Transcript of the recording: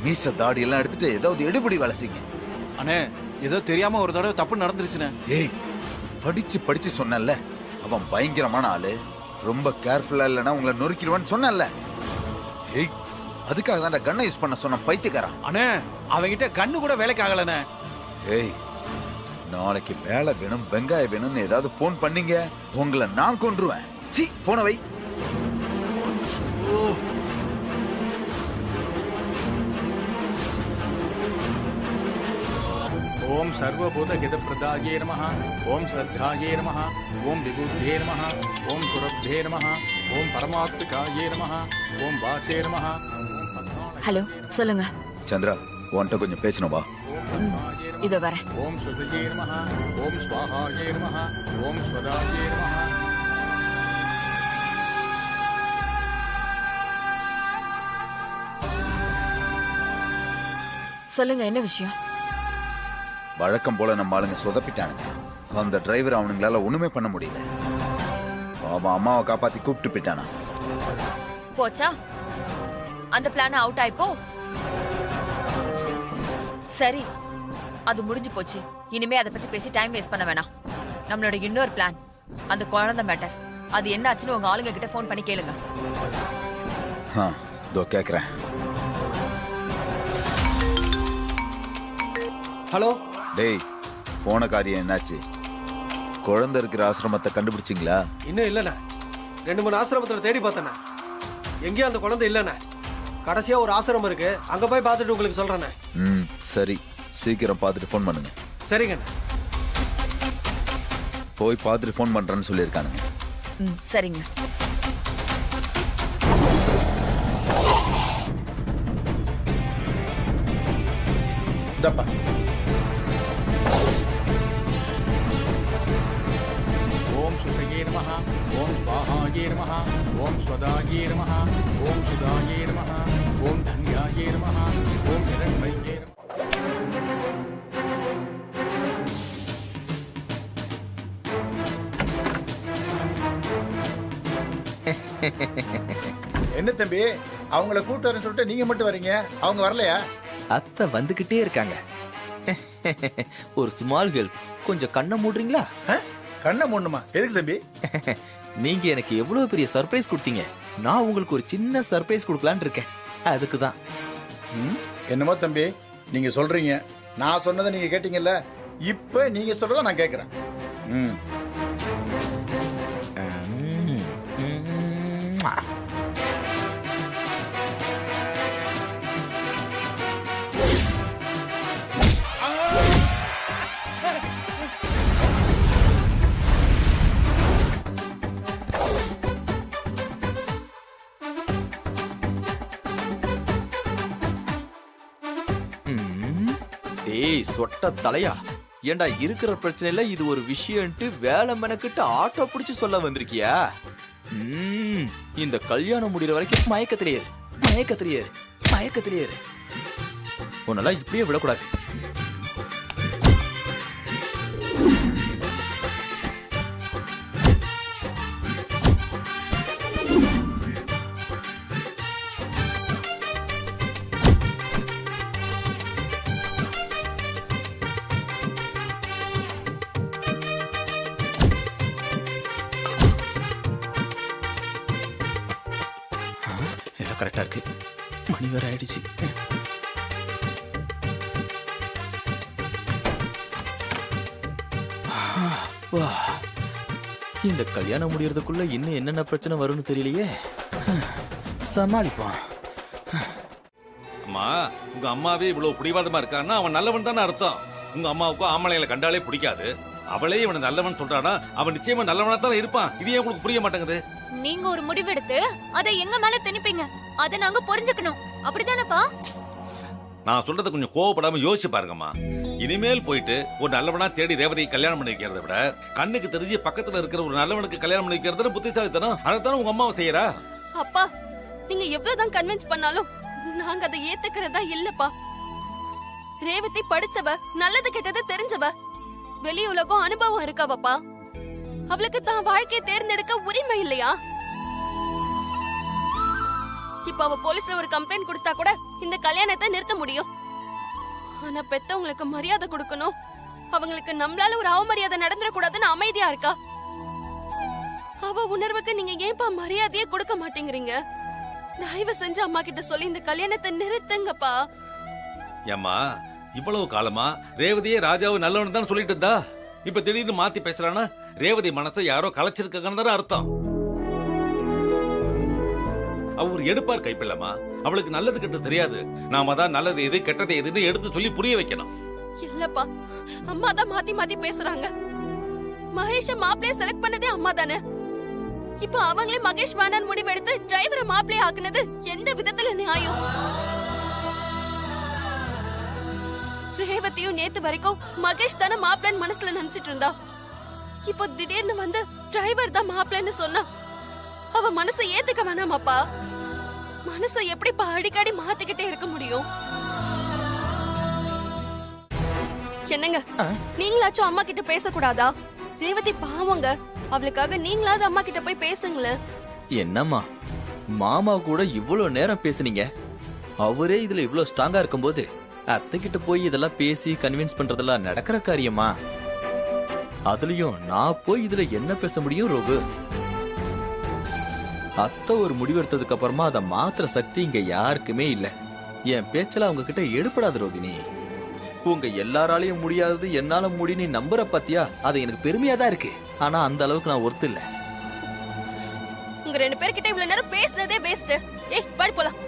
மீச தாடி எல்லாம் எடுத்துட்டு ஏதாவது எடுபடி வேலை செய்யுங்க. அண்ணே ஏதோ தெரியாம ஒரு தடவை தப்பு நடந்துருச்சுண்ணே. ஏய், படிச்சு படிச்சு சொன்னல, அவன் பயங்கரமான ஆளு. ரொம்ப கேர்ஃபுல்லா இல்லைன்னா உங்களை நொறுக்கிடுவான்னு சொன்னல. ஏய், அதுக்காக தான் கண்ணை யூஸ் பண்ண சொன்ன பைத்தியக்காரன். அண்ணே அவங்கிட்ட கண்ணு கூட வேலைக்கு ஆகலண்ணே. ஏய், நாளைக்கு வேலை வேணும், வெங்காயம் வேணும்னு ஏதாவது போன் பண்ணீங்க, உங்களை நான் கொன்றுவேன். சி, போன வை. ஓம் சர்வபூத ஹிதப்பிரதாயே நமஹ. ஓம் ஸ்ரத்தாயே நமஹ. ஓம் விபூதே நமஹ. ஓம் சுரப்தே நமஹ. ஓம் பரமாத்மிகாயே நமஹ. ஓம் வாசே நமஹ. ஹலோ, சொல்லுங்க. சந்திரா, உன்கிட்ட கொஞ்சம் பேசணும் வா. இதோ வரேன். ஓம் சுசஜே நமஹ. ஓம் ஸ்வாஹாயே நமஹ. ஓம் ஸ்வதாயே நமஹ. சொல்லுங்க, என்ன விஷயம்? வழக்கம் போல நம்ம ஆளுங்க சொதப்பிட்டானுங்க. அந்த டிரைவர் அவனுங்களால ஒண்ணுமே பண்ண முடியல. அவன் அம்மாவை காப்பாத்தி கூப்பிட்டு போயிட்டானா. போச்சா? அந்த பிளான் அவுட் ஆயிப்போ. சரி, அது முடிஞ்சு போச்சு. இனிமே அதை பத்தி பேசி டைம் வேஸ்ட் பண்ண வேணாம். நம்மளோட இன்னொரு பிளான், அந்த குழந்தை மேட்டர், அது என்ன ஆச்சுன்னு உங்க ஆளுங்க கிட்ட போன் பண்ணி கேளுங்க. இதோ கேக்குறேன். ஹலோ. டேய், போன காரியம் என்னாச்சு? குழந்தை இருக்கிற ஆசிரமத்தை கண்டுபிடிச்சிங்களா? இன்னும் இல்லண்ணே. 2-3 ஆசிரமத்துல தேடி பார்த்தேண்ணே. எங்கேயும் அந்த குழந்தை இல்லண்ணே. கடைசியா ஒரு ஆசிரமம் இருக்கு, அங்க போய் பார்த்துட்டு உங்களுக்கு சொல்றேண்ணே. சரி, சீக்கிரம் பார்த்துட்டு ஃபோன் பண்ணுங்க. சரிங்கண்ணே. போய் பார்த்துட்டு ஃபோன் பண்றேன்னு சொல்லியிருக்கானுங்க. சரிங்க. இந்தப்பா. ஓம் சுசஜே நமஹ. ஓம் ஸ்வாஹாயே நமஹ. ஓம் ஸ்வதாயே நமஹ. ஓம் சுதாயே நமஹ. ஓம் தன்யாயே நமஹ. ஓம் ஹிரண்மயே நமஹ. என்ன தம்பி, அவங்கள கூட்டு வரேன்னு சொல்லிட்டு நீங்க மட்டும் வரீங்க, அவங்க வரலையா? அத்தை வந்துகிட்டே இருக்காங்க. ஒரு ஸ்மால் ஹெல்ப், கொஞ்சம் கண்ணை மூடுறீங்களா? கண்ணை மூடணுமா? எதுக்கு தம்பி? நீங்க எனக்கு எவ்வளவு பெரிய சர்ப்ரைஸ் கொடுத்தீங்க, நான் உங்களுக்கு ஒரு சின்ன சர்ப்ரைஸ் கொடுக்கலான்னு இருக்கேன். அதுக்கு தான். என்னமோ தம்பி நீங்க சொல்றீங்க, நான் சொன்னதை நீங்க கேட்டீங்கல்ல, இப்ப நீங்க சொல்றத நான் கேக்குறேன். ஏய் சொட்ட தலையா, ஏண்டா இருக்கிற பிரச்சனையில இது ஒரு விஷயம்ட்டு வேலை மெனக்கிட்டு ஆட்டோ பிடிச்சு சொல்ல வந்திருக்கியா? இந்த கல்யாணம் முடிகிற வரைக்கும் மயக்கத்திலேயே மயக்கத்திலேயே மயக்கத்திலேயே உன்னெல்லாம் இப்படியே விடக்கூடாது. கரெக்டா இருக்கு. மணி வேற ஆயிடுச்சு. இந்த கல்யாணம் முடியறதுக்குள்ள இன்னும் என்னென்ன பிரச்சனை வரும்னு தெரியலையே. சமாளிப்பான். அம்மா, உங்க அம்மாவே இவ்வளவு பிடிவாதமா இருக்கான்னா அவன் நல்லவன் தானே அர்த்தம். உங்க அம்மாவுக்கும் ஆம்பளைங்களை கண்டாலே பிடிக்காது. அவளே இவனை நல்லவன் சொல்றானா, அவன் நிச்சயமா நல்லவனா தான் இருப்பான். இது ஏன் உங்களுக்கு புரிய மாட்டேங்குது? நீங்க ஒரு முடிவெடுத்து அதை எங்க மேல திணிப்பீங்க, அதை நாங்க புரிஞ்சுக்கணும். அப்படிதானப்பா? நான் சொல்றத கொஞ்சம் கோவப்படாம யோசிச்சு பாருங்கம்மா. இனிமேல் போயிட்டு ஒரு நல்லவனா தேடி ரேவதியை கல்யாணம் பண்ணி வைக்கிறத விட கண்ணுக்கு தெரிஞ்சு பக்கத்துல இருக்கிற ஒரு நல்லவனுக்கு கல்யாணம் பண்ணி வைக்கிறது புத்திசாலித்தனம். அதைத்தானே உங்க அம்மாவை செய்யறா. அப்பா, நீங்க எவ்வளவுதான் கன்வின்ஸ் பண்ணாலும் நாங்க அதை ஏத்துக்கிறதா இல்லப்பா. ரேவதி படிச்சவ, நல்லது கெட்டது தெரிஞ்சவ, வெளி உலகம் அனுபவம் இருக்காவப்பா. அவளுக்கு தான் வாழ்க்கையை தேர்ந்தெடுக்க உரிமை இல்லையா? இப்ப அவ போலீஸ்ல ஒரு கம்ப்ளைண்ட் கொடுத்தா கூட இந்த கல்யாணத்தை நிறுத்த முடியும். ஆனா பெத்தவங்களுக்கு மரியாதை கொடுக்கணும், அவங்களுக்கு நம்மளால ஒரு அவமரியாதை நடந்துடக்கூடாதுன்னு அமைதியா இருக்கா. அவ உணர்வுக்கு நீங்க ஏன்பா மரியாதையே கொடுக்க மாட்டேங்கிறீங்க? தயவு செஞ்சு அம்மா கிட்ட சொல்லி இந்த கல்யாணத்தை நிறுத்துங்கப்பா. ஏம்மா இவ்வளவு காலமா ரேவதியே ராஜாவை நல்லவன் தான் சொல்லிட்டு இருந்தா, இப்ப திடீர்னு மாத்தி பேசுறானா? ரேவதி மனசை யாரோ கலைச்சிருக்காங்கன்னு தானே அர்த்தம். அவ ஒரு எடுப்பார் கைப்பிள்ளமா, அவளுக்கு நல்லது கெட்ட தெரியாது. நாம தான் நல்லது எது கெட்டது எதுன்னு எடுத்து சொல்லி புரிய வைக்கணும். இல்லப்பா, அம்மா தான் மாத்தி மாத்தி பேசுறாங்க. மகேஷ மாப்பிளைய செலக்ட் பண்ணதே அம்மா தானே. இப்ப அவங்களே மகேஷ் வேணான்னு முடிவெடுத்து டிரைவரை மாப்பிளைய ஆக்குனது எந்த விதத்துல நியாயம்? ரேவதியும் நேத்து வரைக்கும் மகேஷ் தானே மாப்பிளைன்னு மனசுல நினைச்சிட்டு இருந்தா. இப்போ திடீர்னு வந்து டிரைவர் தான் மாப்பிளைன்னு சொன்னா அவ மனசை ஏத்துக்க வேணாமாப்பா? மனசை எப்படிப்பா அடிக்கடி மாத்திக்கிட்டே இருக்க முடியும்? என்னங்க, நீங்களாச்சும் அம்மா கிட்ட பேசக்கூடாதா? ரேவதி பாவங்க, அவளுக்காக நீங்களாவது அம்மா கிட்ட போய் பேசுங்களேன். என்னம்மா மாமா கூட இவ்வளவு நேரம் பேசுனீங்க, அவரே இதுல இவ்வளவு ஸ்ட்ராங்கா இருக்கும்போது அத்தை கிட்ட போய் இதெல்லாம் பேசி கன்வின்ஸ் பண்றதெல்லாம் நடக்கிற காரியமா? அதுலயும் நான் போய் இதுல என்ன பேச முடியும் ரோகு? அத்தை ஒரு முடிவெடுத்ததுக்கு அப்புறமா அதை மாத்திர சக்தி இங்க யாருக்குமே இல்ல. என் பேச்சல அவங்க கிட்ட எடுபடாது ரோகிணி. உங்க எல்லாராலையும் முடியாதது என்னால முடியும் நீ நம்புற பாத்தியா? அது எனக்கு பெருமையா தான் இருக்கு. ஆனா அந்த அளவுக்கு நான் ஒர்த்து இல்ல. உங்க ரெண்டு பேர்கிட்ட இவ்வளவு நேரம் பேசுனதே வேஸ்ட். ஏய், வாடி போலாம்.